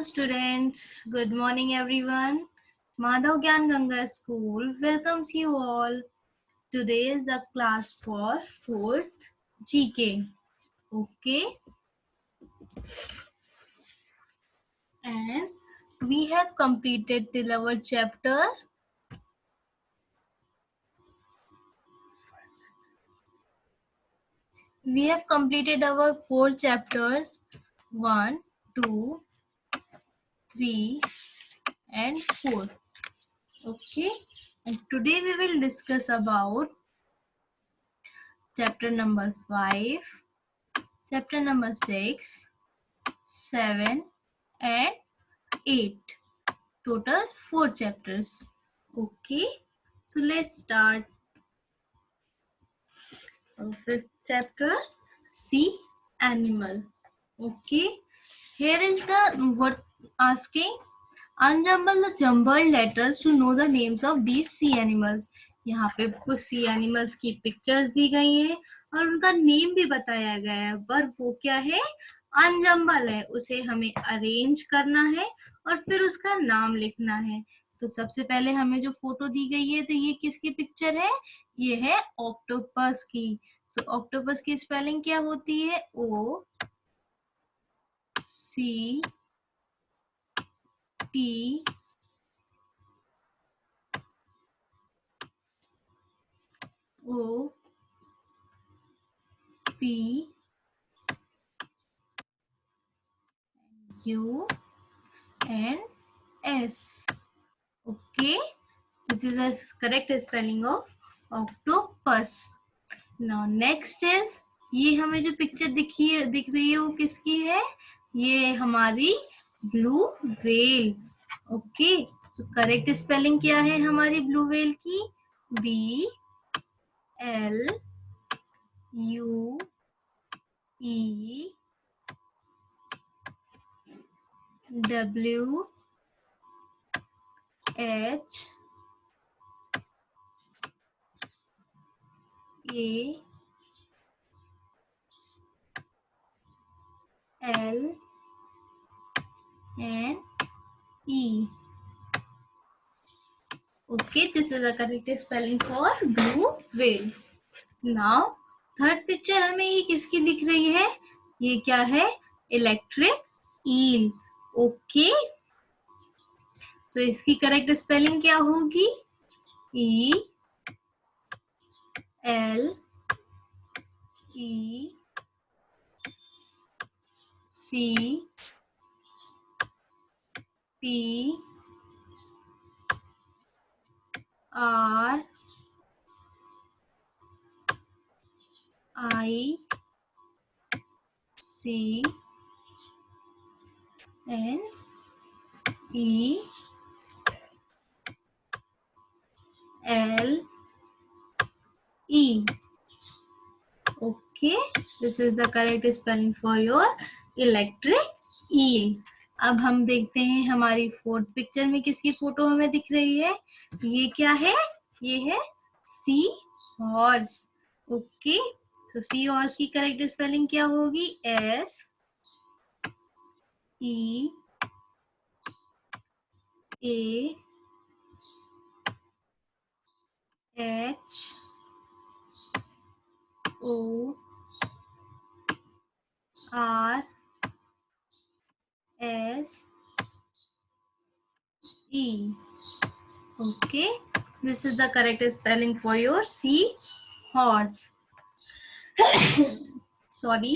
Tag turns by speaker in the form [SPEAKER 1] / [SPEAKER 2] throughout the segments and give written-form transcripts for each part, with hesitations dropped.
[SPEAKER 1] students. Good morning everyone. Madhav Gyan Ganga School welcomes you all. Today is the class for 4th GK. Okay. And we have completed till our chapter. We have completed our 4 chapters 1, 2, 3 and 4. Okay. And today we will discuss about chapter number 5, chapter number 6, 7 and 8. Total 4 chapters. Okay. So let's start our 5th chapter, Sea Animal. Okay. Here is the what asking unjumble the jumbled letters to know the names of these sea animals. यहाँ पे कुछ सी animals की pictures दी गई हैं और उनका name भी बताया गया है, पर वो क्या है, अनजम्बल है, उसे हमें अरेंज करना है और फिर उसका नाम लिखना है। तो सबसे पहले हमें जो फोटो दी गई है, तो ये किसकी पिक्चर है, ये है ऑक्टोपस की। तो ऑक्टोपस की स्पेलिंग क्या होती है, O C T O P U and S. Okay, this is the correct spelling of octopus. Now next is, ये हमें जो पिक्चर दिख रही है वो किसकी है, ये हमारी ब्लू व्हेल। ओके, तो करेक्ट स्पेलिंग क्या है हमारी ब्लू व्हेल की, BLUWHAL and E. Okay, this is the correct spelling for blue whale. Now third picture हमें ये किसकी दिख रही है, ये क्या है, इलेक्ट्रिक ईल। ओके, तो इसकी करेक्ट स्पेलिंग क्या होगी, ELECTRICE. Okay, this is the correct spelling for your electric eel. अब हम देखते हैं हमारी फोर्थ पिक्चर में किसकी फोटो हमें दिख रही है, ये क्या है, ये है सी हॉर्स। ओके, तो सी हॉर्स की करेक्ट स्पेलिंग क्या होगी, SEAHORSE. Okay, this is the correct spelling for your sea horse. Sorry.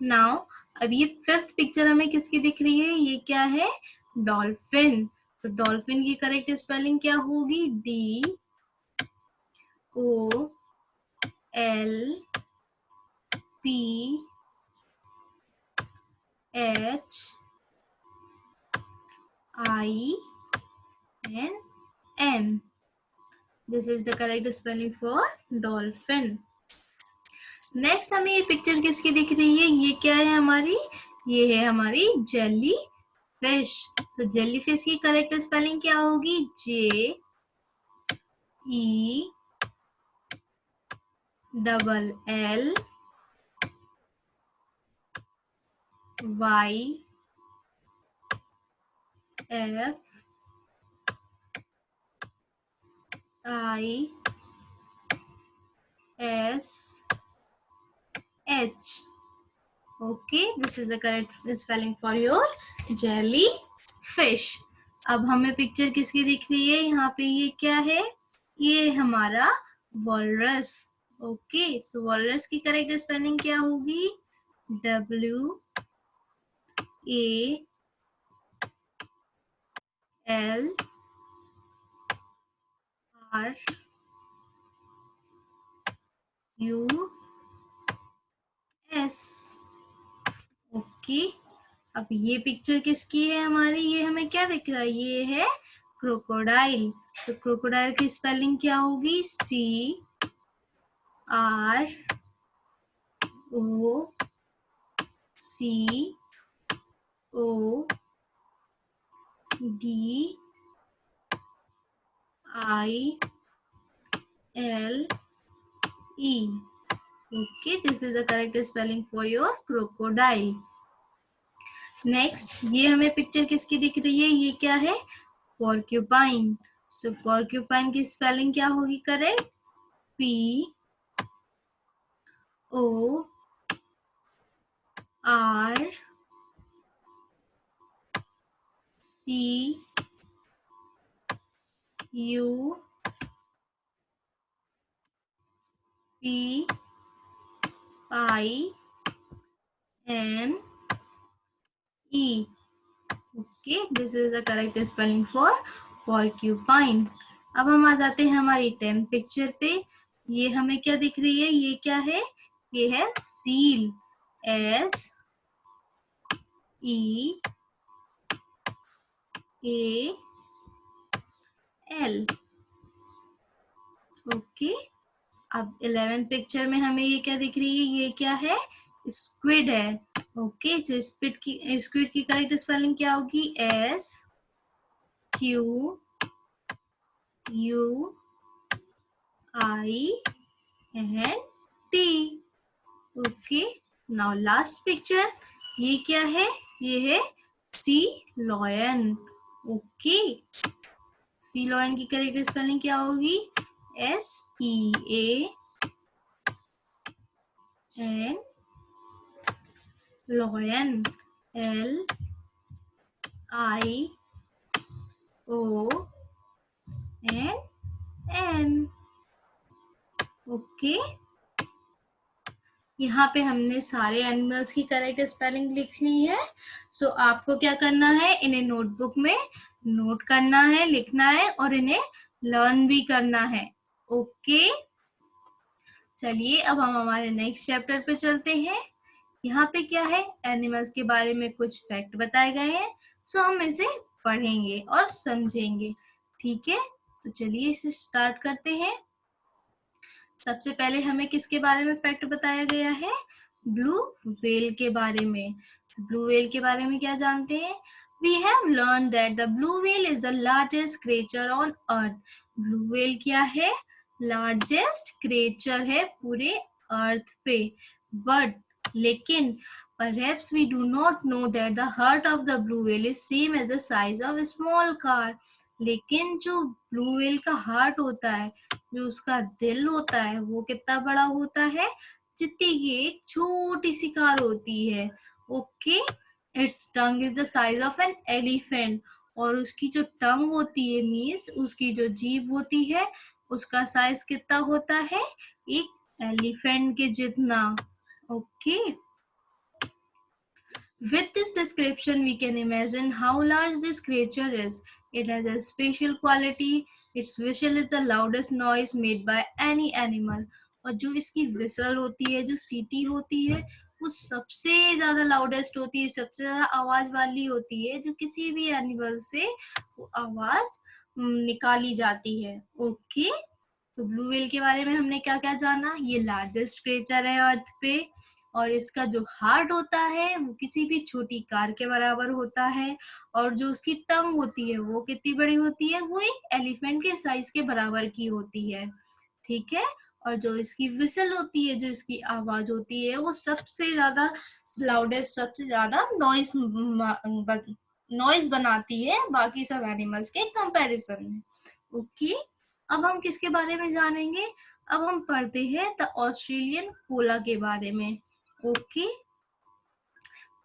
[SPEAKER 1] Now अब ये फिफ्थ पिक्चर हमें किसकी दिख रही है, ये क्या है, डॉल्फिन। तो डॉल्फिन की करेक्ट स्पेलिंग क्या होगी, DOLPHIN. This is the correct spelling for dolphin. Next हमें ये पिक्चर किसकी दिख रही है, ये क्या है हमारी, ये है हमारी जेली फिश। तो जेली फिश की करेक्ट स्पेलिंग क्या होगी, JELLYFISH. F I S H. Okay, this is the correct spelling for your jellyfish. अब हमें पिक्चर किसकी दिख रही है यहाँ पे? ये क्या है? ये हमारा वॉलरस. ओके, सो वॉलरस की करेक्ट स्पेलिंग क्या होगी? W A L R U S. Okay, अब ये पिक्चर किसकी है हमारी? ये हमें क्या दिख रहा है? ये है क्रोकोडाइल. तो क्रोकोडाइल की स्पेलिंग क्या होगी? CROCODILE. Okay, this is the correct spelling for your crocodile. Next, ये हमें पिक्चर किसकी दिख रही है? ये क्या है? पोर्क्यूपाइन. सो पोर्क्यूपाइन की स्पेलिंग क्या होगी correct? PORCUPINE. Okay, this is the correct spelling for porcupine. अब हम आ जाते हैं हमारी 10th पिक्चर पे. ये हमें क्या दिख रही है? ये क्या है? ये है सील. SEAL. ओके, अब 11th पिक्चर में हमें ये क्या दिख रही है? ये क्या है? स्क्विड है. ओके, तो स्क्विड की करेक्ट स्पेलिंग क्या होगी? SQUINT. Okay, now last picture. ये क्या है? ये है सी लॉयन. ओके, सी लॉयन की करेक्ट स्पेलिंग क्या होगी? SEAN. Lion LIONN. ओके, यहाँ पे हमने सारे एनिमल्स की करेक्ट स्पेलिंग लिखनी है. सो आपको क्या करना है? इन्हें नोटबुक में नोट करना है, लिखना है और इन्हें लर्न भी करना है. ओके, चलिए अब हम हमारे नेक्स्ट चैप्टर पे चलते हैं. यहाँ पे क्या है? एनिमल्स के बारे में कुछ फैक्ट बताए गए हैं. सो हम इसे पढ़ेंगे और समझेंगे. ठीक है, तो चलिए इसे स्टार्ट करते हैं. सबसे पहले हमें किसके बारे में फैक्ट बताया गया है? ब्लू व्हेल के बारे में. ब्लू व्हेल के बारे में क्या जानते हैं? We have learned that the blue whale is the largest creature on earth. Blue whale क्या है? लार्जेस्ट क्रिएचर है पूरे अर्थ पे. बट लेकिन perhaps we do not know that the heart of the blue whale is same as the size of a small car. लेकिन जो blue whale का heart होता है, जो उसका दिल होता है, वो कितना बड़ा होता है? जितनी की एक छोटी सी कार होती है. Okay, it's tongue is the size of an elephant. और उसकी जो टंग होती है, मीन्स उसकी जो जीभ होती है, उसका साइज कितना होता है? एक एलिफेंट के जितना. Okay, with this description we can imagine how large this creature is. It has a special quality. Its whistle is the loudest noise made by any animal. और जो इसकी whistle होती है, जो सीटी होती है, वो सबसे ज्यादा लाउडेस्ट होती है, सबसे ज्यादा आवाज वाली होती है, जो किसी भी एनिमल से वो आवाज निकाली जाती है. ओके, तो ब्लू व्हेल के बारे में हमने क्या क्या जाना? ये लार्जेस्ट क्रिएचर है अर्थ पे, और इसका जो हार्ट होता है वो किसी भी छोटी कार के बराबर होता है, और जो उसकी टंग होती है वो कितनी बड़ी होती है? वो एक एलिफेंट के साइज के बराबर की होती है. ठीक है, और जो इसकी विसल होती है, जो इसकी आवाज होती है, वो सबसे ज्यादा लाउडेस्ट, सबसे ज्यादा नॉइस नॉइज बनाती है बाकी सब एनिमल्स के कंपैरिजन में। ओके, अब हम किसके बारे में जानेंगे? अब हम पढ़ते हैं द ऑस्ट्रेलियन कोला के बारे में। ओके,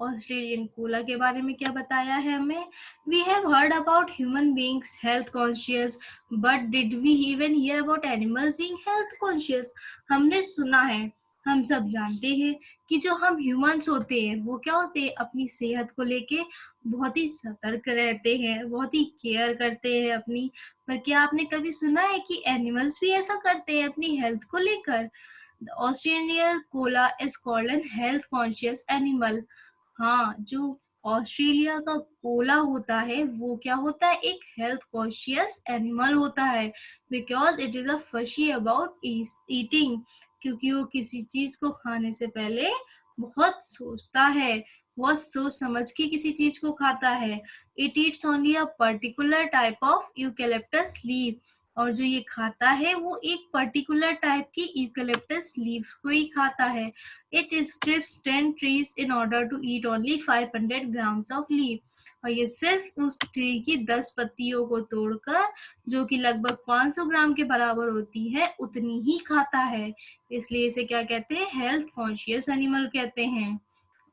[SPEAKER 1] ऑस्ट्रेलियन कोला के बारे में क्या बताया है हमें? We have heard about human beings health conscious, but did we even hear about animals being health conscious? हमने सुना है, हम सब जानते हैं कि जो हम ह्यूमंस होते हैं वो क्या होते हैं, अपनी सेहत को लेके बहुत ही सतर्क रहते हैं, बहुत ही केयर करते हैं अपनी। पर क्या आपने कभी सुना है कि एनिमल्स भी ऐसा करते हैं अपनी हेल्थ को लेकर? The Australian Cola is called an health conscious animal. हाँ, जो ऑस्ट्रेलिया का कोला होता है वो क्या होता है, एक हेल्थ कॉन्शियस एनिमल होता है, because it is a fussy about eating, क्योंकि वो किसी चीज को खाने से पहले बहुत सोचता है, बहुत सोच समझ के किसी चीज को खाता है। It eats only a particular type of eucalyptus leaf, और जो ये खाता है वो एक पर्टिकुलर टाइप की यूकेलिप्टस लीव्स को ही खाता है। It strips 10 trees in order to eat only 500 grams of leaf. और ये सिर्फ उस ट्री की 10 पत्तियों को तोड़कर, जो कि लगभग 500 ग्राम के बराबर होती है, उतनी ही खाता है। इसलिए इसे क्या कहते हैं, हेल्थ कॉन्शियस एनिमल कहते हैं।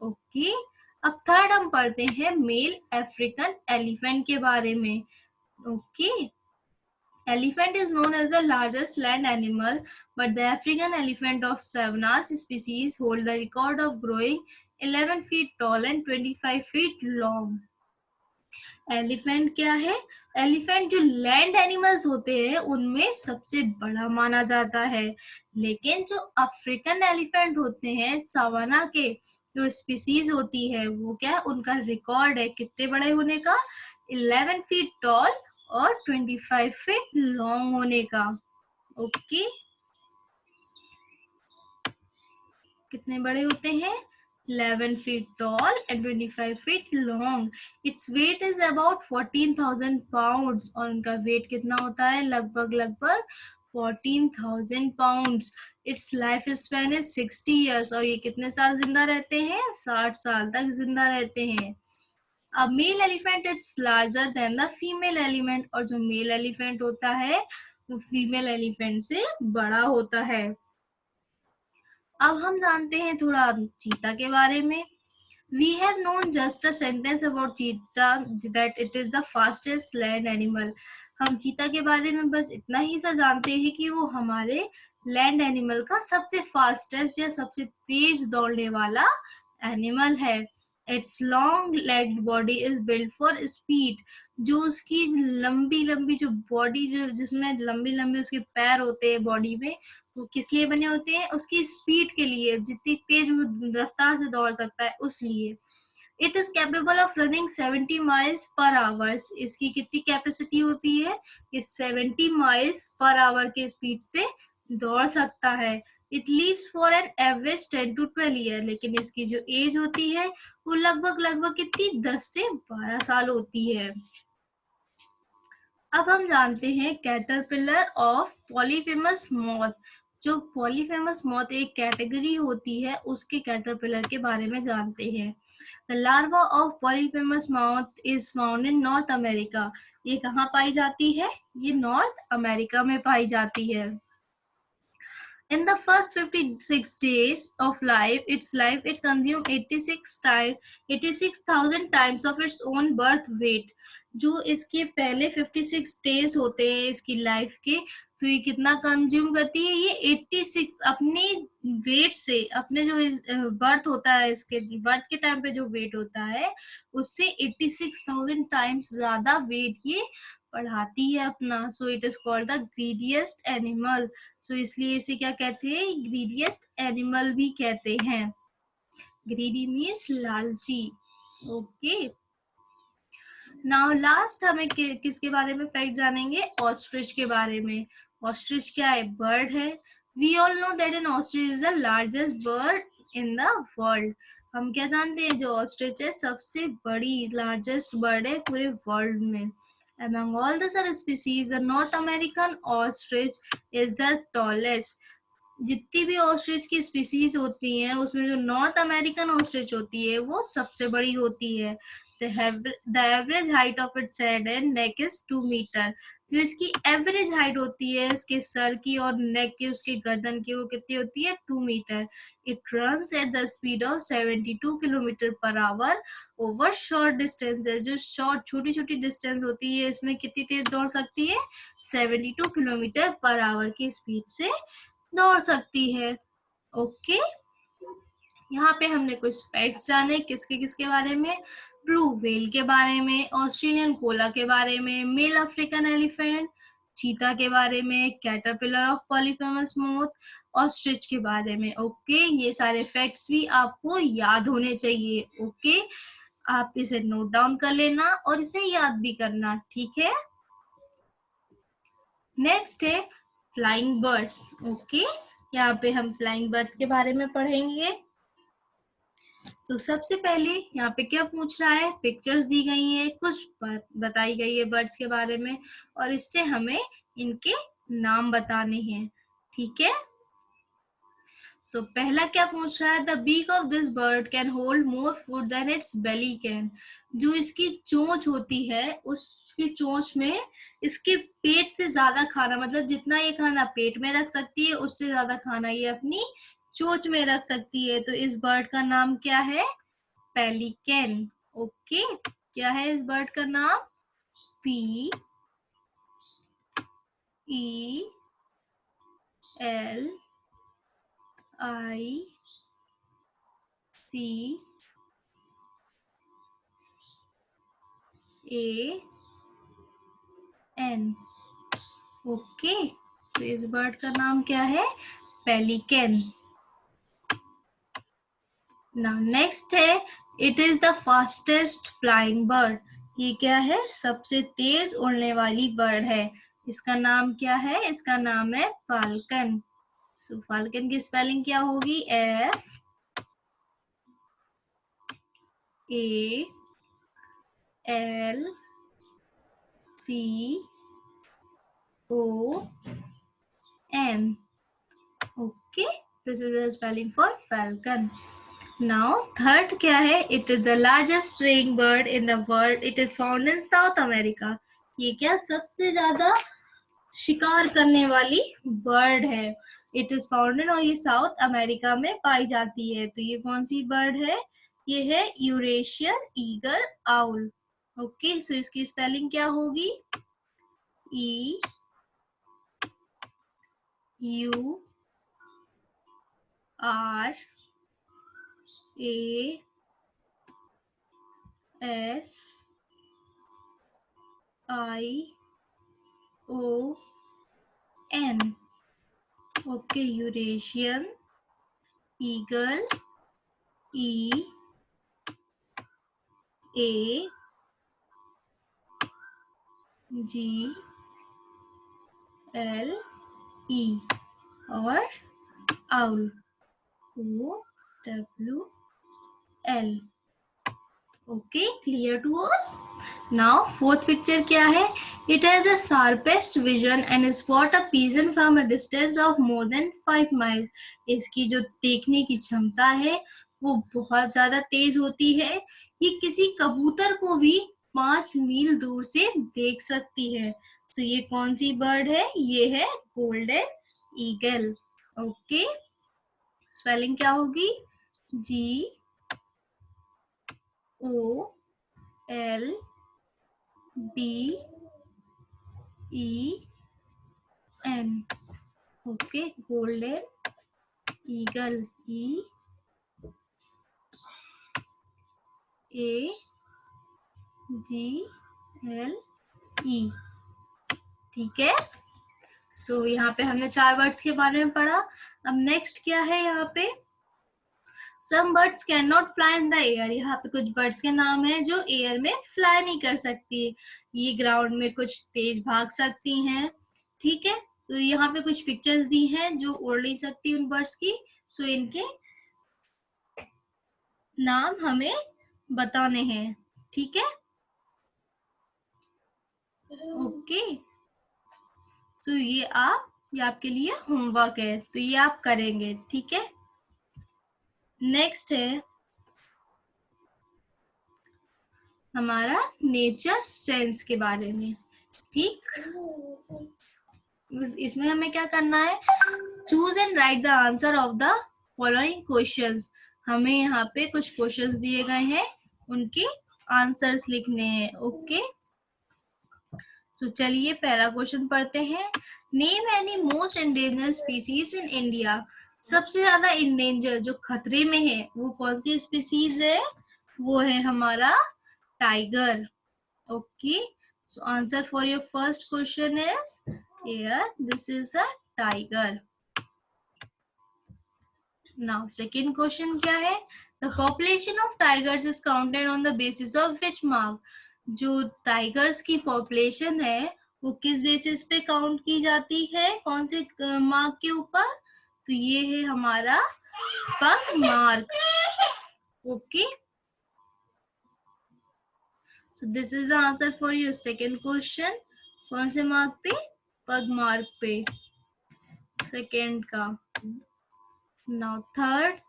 [SPEAKER 1] ओके, अब थर्ड हम पढ़ते हैं मेल अफ्रीकन एलिफेंट के बारे में। Okay, Elephant is known as the largest land animal, but the African elephant of Savannas species hold the record of growing 11 feet tall and 25 feet long. Elephant क्या है? Elephant जो land animals होते हैं उनमें सबसे बड़ा माना जाता है, लेकिन जो अफ्रीकन एलिफेंट होते हैं सवाना के जो स्पीसीज होती है वो क्या, उनका रिकॉर्ड है कितने बड़े होने का, 11 फीट टॉल और 25 फीट लॉन्ग होने का। ओके, कितने बड़े होते हैं, 11 feet tall and 25 feet long. Its weight is about 14,000 pounds. और उनका वेट कितना होता है, लगभग 14,000 pounds. Its life span is 60 years. और ये कितने साल जिंदा रहते हैं, 60 साल तक जिंदा रहते हैं। A male elephant is larger than the female elephant. और जो मेल एलिफेंट होता है वो फीमेल एलिफेंट से बड़ा होता है। अब हम जानते हैं थोड़ा चीता के बारे में। We have known just a sentence about cheetah that it is the fastest land animal. हम चीता के बारे में बस इतना ही सा जानते हैं कि वो हमारे लैंड एनिमल का सबसे फास्टेस्ट या सबसे तेज दौड़ने वाला एनिमल है। It's long legged body is built for speed. जो उसकी लंबी लंबी जो बॉडी, जो जिसमें लंबी लंबी उसके पैर होते हैं बॉडी में, वो किस लिए बने होते हैं, उसकी स्पीड के लिए, जितनी तेज वो रफ्तार से दौड़ सकता है उस लिए। It is capable of running 70 miles per hours. इसकी कितनी कैपेसिटी होती है, ये 70 माइल्स पर आवर के स्पीड से दौड़ सकता है। It lives for an average 10 to 12 year, लेकिन इसकी जो एज होती है वो लगभग कितनी, 10 से 12 साल होती है। अब हम जानते हैं कैटरपिलर ऑफ पॉलीफेमस मॉथ। जो पॉलीफेमस मॉथ एक कैटेगरी होती है उसके कैटरपिलर के बारे में जानते हैं। The larva of Polyphemus moth is found in north America. ये कहाँ पाई जाती है, ये नॉर्थ अमेरिका में पाई जाती है। In the first 56 days of its life, it consumed 86,000 times of its own birth weight. जो इसके पहले 56 डेज होते हैं इसकी लाइफ के, तो ये कितना कंज्यूम करती है, ये 86 अपने वेट से, अपने जो बर्थ होता है, इसके बर्थ के टाइम पे जो वेट होता है उससे 86,000 टाइम्स ज्यादा वेट ये बढ़ाती है अपना। So it is called the greediest animal. So इसलिए इसे क्या कहते हैं, ग्रीडिएस्ट एनिमल भी कहते हैं। ग्रीडी मीन्स लालची। ओके, नाउ लास्ट हमें किसके बारे में फैक्ट जानेंगे, ऑस्ट्रिच के बारे में। ऑस्ट्रिच क्या है, बर्ड है। We all know that an ostrich is the largest bird in the world. हम क्या जानते हैं, जो ऑस्ट्रिच है सबसे बड़ी लार्जेस्ट बर्ड है पूरे वर्ल्ड में। Among all the subspecies, the North American ostrich is the tallest. जितनी भी ऑस्ट्रिच की स्पीसीज होती हैं उसमें जो नॉर्थ अमेरिकन ऑस्ट्रिच होती है वो सबसे बड़ी होती है। The average height of its head and neck is 2 metre. जो इसकी एवरेज हाइट होती है इसके सर की और नेक की, उसके गर्दन की, वो कितनी होती है? 2 metre. It runs at the speed of 72 kilometre per hour over short distance. जो शॉर्ट छोटी छोटी डिस्टेंस होती है इसमें कितनी तेज दौड़ सकती है? 72 किलोमीटर पर आवर की स्पीड से दौड़ सकती है। ओके, यहाँ पे हमने कुछ फैक्ट्स जाने किसके बारे में? ब्लू व्हेल के बारे में, ऑस्ट्रेलियन कोला के बारे में, मेल अफ्रीकन एलिफेंट, चीता के बारे में, caterpillar of Polyphemus moth, ostrich के बारे में। ओके, ये सारे फैक्ट्स भी आपको याद होने चाहिए। ओके, आप इसे नोट डाउन कर लेना और इसे याद भी करना, ठीक है। नेक्स्ट है फ्लाइंग बर्ड्स। ओके, यहाँ पे हम फ्लाइंग बर्ड्स के बारे में पढ़ेंगे। तो सबसे पहले यहाँ पे क्या पूछ रहा है? पिक्चर्स दी गई है, कुछ बताई गई है बर्ड्स के बारे में और इससे हमें इनके नाम बताने हैं, ठीक है। सो पहला क्या पूछ रहा है? The beak of this bird can hold more food than its belly can. जो इसकी चोंच होती है उसकी चोंच में इसके पेट से ज्यादा खाना, मतलब जितना ये खाना पेट में रख सकती है उससे ज्यादा खाना ये अपनी चोंच में रख सकती है। तो इस बर्ड का नाम क्या है? पेलिकन। ओके, क्या है इस बर्ड का नाम? P E L I C A N। Okay, तो इस बर्ड का नाम क्या है? पेलिकन। नाउ नेक्स्ट है, it is the fastest flying bird. ये क्या है? सबसे तेज उड़ने वाली बर्ड है। इसका नाम क्या है? इसका नाम है फाल्कन। सो फाल्कन की स्पेलिंग क्या होगी? F A L C O N। Okay, this is the spelling for falcon. Now third क्या है? It is the largest preying bird in the world. It is found in South America. ये क्या सबसे ज्यादा शिकार करने वाली बर्ड है? इट इज फाउंड इन, और ये साउथ अमेरिका में पाई जाती है। तो ये कौन सी बर्ड है? ये है यूरेशियन ईगल आउल। ओके, सो इसकी स्पेलिंग क्या होगी? E U R A S I O N। Okay, Eurasian eagle, E A G L E, और owl O W L। Okay, clear to all. Now fourth picture क्या है? It has the sharpest vision and spot a pigeon from a distance of more than 5 miles. इसकी जो देखने की क्षमता है वो बहुत ज्यादा तेज होती है। ये किसी कबूतर को भी 5 मील दूर से देख सकती है। तो ये कौन सी बर्ड है? ये है गोल्डन ईगल। ओके, स्पेलिंग क्या होगी? G O L D E N। Okay, golden eagle, E A G L E। ठीक है, सो यहाँ पे हमने 4 बर्ड्स के बारे में पढ़ा। अब नेक्स्ट क्या है? यहाँ पे some birds can not fly in the air. यहाँ पे कुछ बर्ड्स के नाम है जो एयर में फ्लाई नहीं कर सकती। ये ग्राउंड में कुछ तेज भाग सकती हैं, ठीक है। तो यहाँ पे कुछ पिक्चर्स दी हैं जो उड़ नहीं सकती उन बर्ड्स की। सो इनके नाम हमें बताने हैं, ठीक है। ओके, तो ये आपके लिए होमवर्क है, तो ये आप करेंगे, ठीक है। नेक्स्ट है हमारा नेचर सेंस के बारे में। ठीक, इसमें हमें क्या करना है, choose and right the answer of the following questions. हमें यहाँ पे कुछ क्वेश्चंस दिए गए हैं, उनके आंसर्स लिखने हैं। ओके, तो चलिए पहला क्वेश्चन पढ़ते हैं। Name any most endanger species in India. सबसे ज्यादा इंडेंजर, जो खतरे में है, वो कौन सी स्पीसीज है? वो है हमारा tiger. Okay, so answer for your first question is here, this is a tiger. Now second question क्या है? The population of tigers is counted on the basis of which mark. जो टाइगर्स की population है वो किस basis पे count की जाती है, कौन से मार्क के ऊपर? तो ये है हमारा पग mark. Okay, so this is the answer for your second question. कौन से मार्क पे? पग मार्क पे, सेकेंड का। Now third,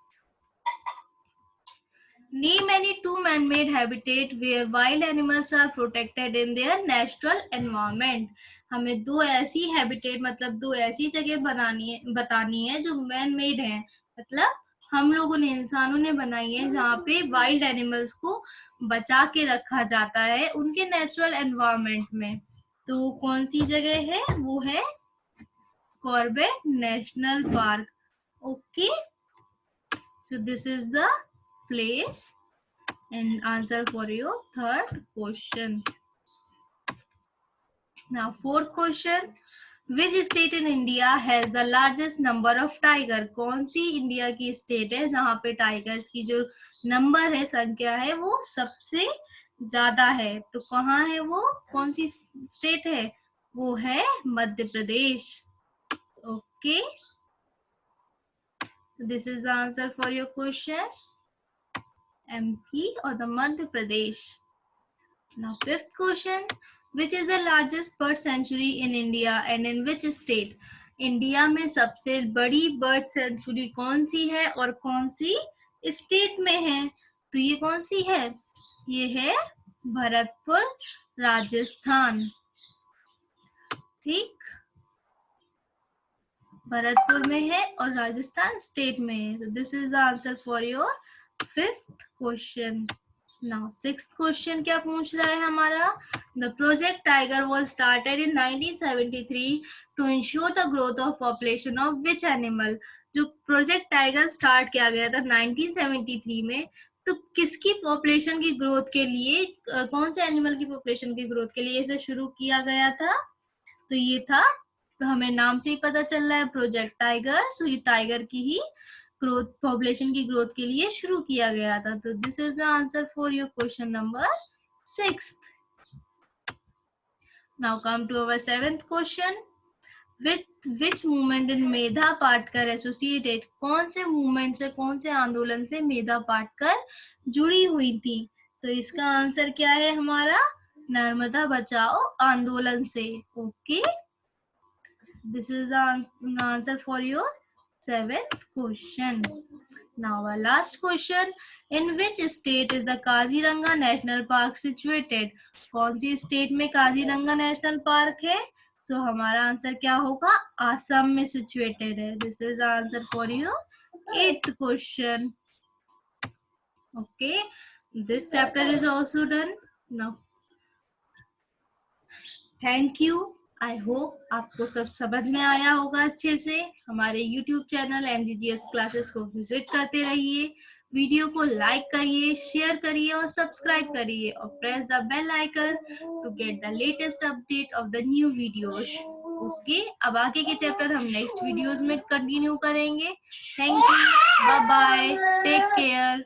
[SPEAKER 1] name any two man-made habitat where wild animals are protected in their natural environment। हमें दो ऐसी हैबिटेट, मतलब दो ऐसी जगह बतानी है जो मैन मेड है, मतलब हम लोगों ने, इंसानों ने बनाई है, जहाँ पे वाइल्ड एनिमल्स को बचा के रखा जाता है उनके नेचुरल एनवायरनमेंट में। तो कौन सी जगह है? वो है Corbett national park. Okay, so this is the place and answer for your third question. Now fourth question, which state in India has the largest number of tiger? कौन सी इंडिया की state है जहाँ पे टाइगर्स की जो number है, संख्या है, वो सबसे ज्यादा है? तो कहाँ है वो, कौन सी स्टेट है? वो है Madhya Pradesh. Okay, this is the answer for your question, MP or the Madhya Pradesh. Now fifth question, which is the largest bird sanctuary in India and in which state? India में सबसे बड़ी बर्ड सेंचुरी कौन सी है और कौन सी state में है? तो ये कौन सी है? ये है भरतपुर, राजस्थान। ठीक, भरतपुर में है और राजस्थान स्टेट में है। तो this is the answer for your fifth question. Now sixth question क्या पूछ रहा है हमारा? The Project Tiger was started in 1973 to ensure the growth of population of which animal. जो प्रोजेक्ट टाइगर स्टार्ट किया गया था 1973 में, तो किसकी पॉपुलेशन की ग्रोथ के लिए, कौन से एनिमल की पॉपुलेशन की ग्रोथ के लिए इसे शुरू किया गया था? तो ये था, तो हमें नाम से ही पता चल रहा है, प्रोजेक्ट टाइगर। सो ये टाइगर की ही ग्रोथ, पॉपुलेशन की ग्रोथ के लिए शुरू किया गया था। तो this is the answer for your question number 6। Now come to our 7th question, with which movement in Medha Patkar associated. कौन से मूवमेंट से, कौन से आंदोलन से मेधा पाटकर जुड़ी हुई थी? तो इसका आंसर क्या है हमारा? नर्मदा बचाओ आंदोलन से। Okay, this is the answer for your 7th question. Now our last question, in which state is the Kaziranga National Park situated? कौन सी स्टेट में काजीरंगा नेशनल पार्क है? तो हमारा आंसर क्या होगा? आसाम में सिचुएटेड है। This is the answer for your 8th question. Okay, this chapter is also done now. Thank you. I hope आपको सब समझ में आया होगा अच्छे से। हमारे YouTube चैनल MGGS क्लासेस को विजिट करते रहिए, वीडियो को लाइक करिए, शेयर करिए और सब्सक्राइब करिए और press the bell icon to get the latest update of the new videos. Okay, अब आगे के चैप्टर हम नेक्स्ट वीडियोस में कंटिन्यू करेंगे। Thank you, bye bye, take care.